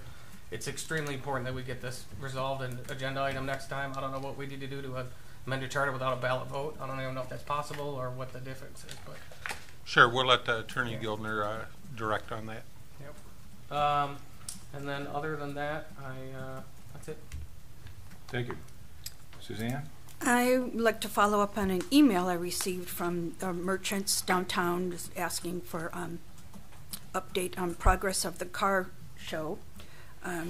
it's extremely important that we get this resolved and agenda item next time. I don't know what we need to do to amend a charter without a ballot vote. I don't even know if that's possible or what the difference is. But sure, we'll let Attorney Gildner direct on that. Yep. And then other than that, that's it. Thank you. Suzanne? I would like to follow up on an email I received from merchants downtown asking for update on progress of the car show.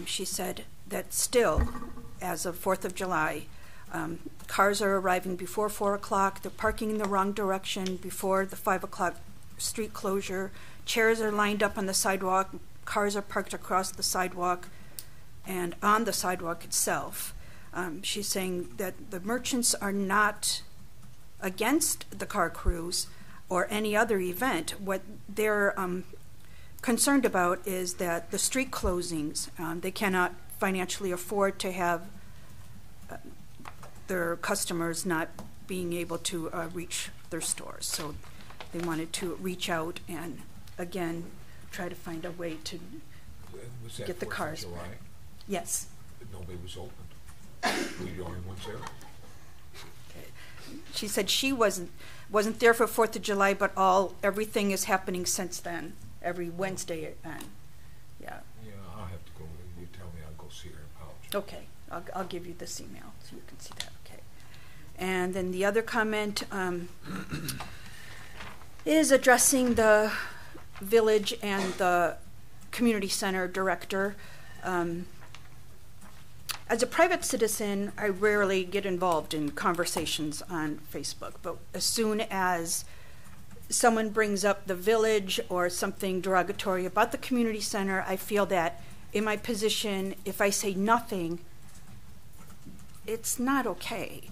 She said that still, as of 4th of July, cars are arriving before 4 o'clock, they're parking in the wrong direction before the 5 o'clock street closure, chairs are lined up on the sidewalk, cars are parked across the sidewalk and on the sidewalk itself. She's saying that the merchants are not against the car cruise or any other event. What they're concerned about is that the street closings, they cannot financially afford to have their customers not being able to reach their stores. So they wanted to reach out and, again, try to find a way to get the cars. July? Yes. Nobody was open. We the only ones there. She said she wasn't there for 4th of July, but everything is happening since then. Every Wednesday, and yeah. Yeah, I'll have to go. You tell me, I'll go see her in Pouch. Okay, I'll give you this email so you can see that. Okay. And then the other comment is addressing the village and the community center director. As a private citizen, I rarely get involved in conversations on Facebook, but as soon as someone brings up the village or something derogatory about the community center, I feel that in my position, if I say nothing, it's not okay.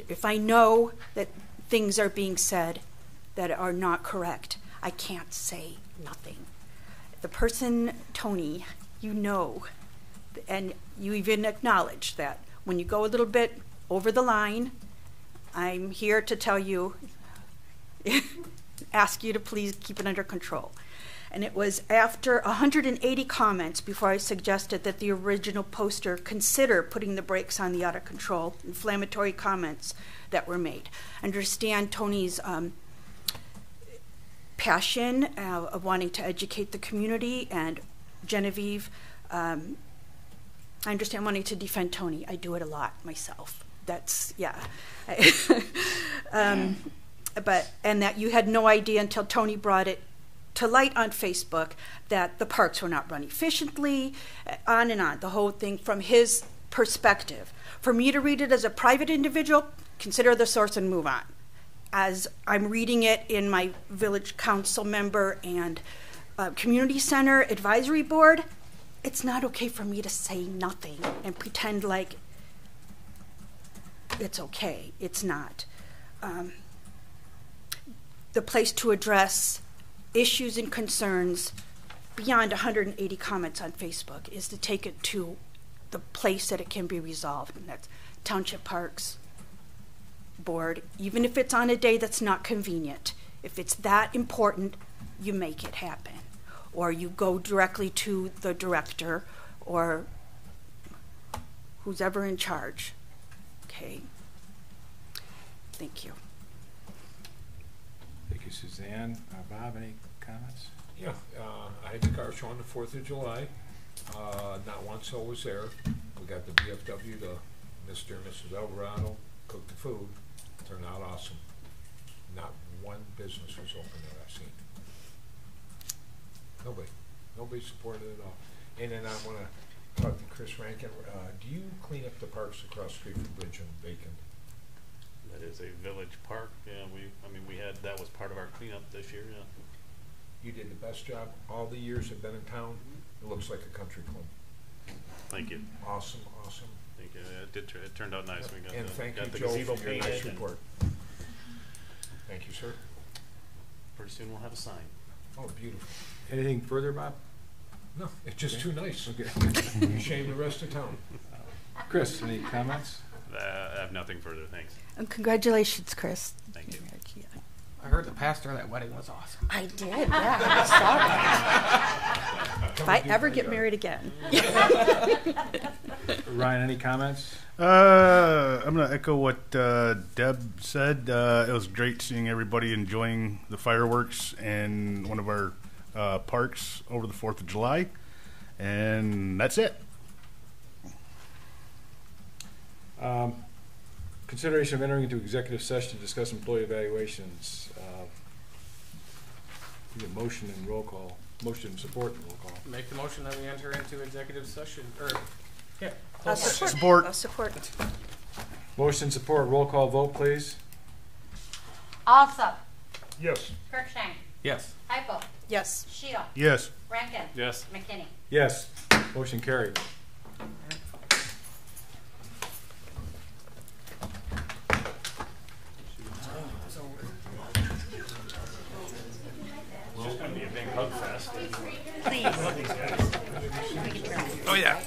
If I know that things are being said that are not correct, I can't say nothing. The person, Tony, you know, and you even acknowledge that when you go a little bit over the line, I'm here to tell you, ask you to please keep it under control. And it was after 180 comments before I suggested that the original poster consider putting the brakes on the out of control, inflammatory comments that were made. Understand Tony's passion of wanting to educate the community, and Genevieve, I understand wanting to defend Tony. I do it a lot myself. That's, yeah. And that you had no idea until Tony brought it to light on Facebook that the parks were not run efficiently, on and on, the whole thing from his perspective. For me to read it as a private individual, consider the source and move on. As I'm reading it in my village council member and community center advisory board, it's not okay for me to say nothing and pretend like it's okay. It's not. The place to address issues and concerns beyond 180 comments on Facebook is to take it to the place that it can be resolved, and that's Township Parks Board, even if it's on a day that's not convenient. If it's that important, you make it happen. Or you go directly to the director or who's ever in charge. Okay. Thank you. Thank you, Suzanne. Bob, any comments? Yeah, I had the car show on the 4th of July. Not once I was there. We got the VFW, the Mr. and Mrs. Alvarado, cooked the food. Turned out awesome. Not one business was open that I've seen. Nobody supported it at all. And then I want to talk to Chris Rankin. Do you clean up the parks across the street from Bridge and Bacon? That is a village park. Yeah, we had, that was part of our cleanup this year. Yeah. You did the best job. All the years I've been in town, it looks like a country club. Thank you. Awesome. Thank you. It turned out nice. We got and the, thank got you, the Joe, gazebo for your nice painted, report. Thank you, sir. Pretty soon we'll have a sign. Oh, beautiful. Anything further, Bob? No, it's just too nice. Okay. You shame the rest of town. Chris, any comments? I have nothing further. Thanks. And congratulations, Chris. Thank you. I heard the pastor at that wedding was awesome. I did, yeah. I saw that. If I ever get married again. Ryan, any comments? I'm going to echo what Deb said. It was great seeing everybody enjoying the fireworks in one of our parks over the 4th of July. And that's it. Consideration of entering into executive session to discuss employee evaluations. Need a motion and roll call. Motion support, roll call. Make the motion that we enter into executive session, yeah. Support. Support. Motion support, roll call vote, please. Alsop. Yes. Kirkstein. Yes. Heupel. Yes. Shield. Yes. Rankin. Yes. McKinney. Yes. Motion carried. It's going to be a big hug fest. Please. Oh, yeah.